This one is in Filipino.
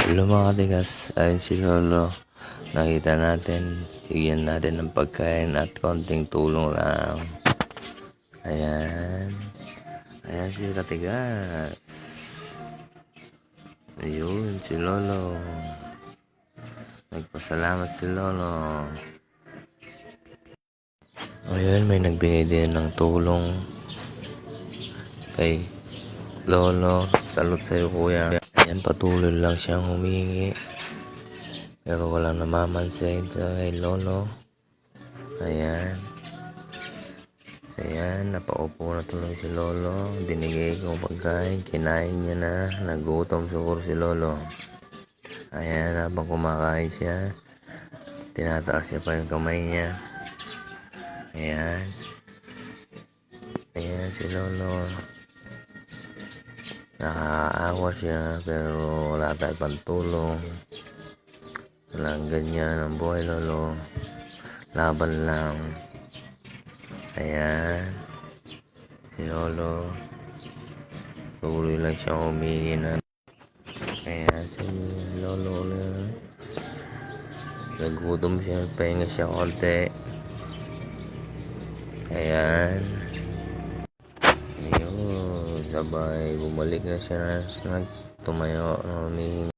Hello mga katigas, ayun si Lolo. Nakita natin, bigyan natin ng pagkain at konting tulong lang. Ayan. Ayan si katigas. Ayun si Lolo. Nagpasalamat si Lolo. Ayun, may nagbigay din ng tulong kay Lolo. Salud sa'yo kuya. Ayan, patuloy lang siyang humingi. Pero walang namamansin sa kay Lolo. Ayan. Ayan, napaupo na tuloy si Lolo. Binigay ko pagkain. Kinain niya na. Nagutom siguro si Lolo. Ayan, habang kumakain siya, tinataas niya pa yung kamay niya. Ayan. Ayan si Lolo. Nakakaawa siya pero wala tayong pantulong. Walang ganyan ang buhay, Lolo. Laban lang. Ayan. Si Lolo. Tuloy lang siya humingi na. Ayan si Lolo na. Nagutom siya. Pahinga siya konti. Ayan. Ayun. Sabay. Bumalik na siya. Tumayo. Humingi.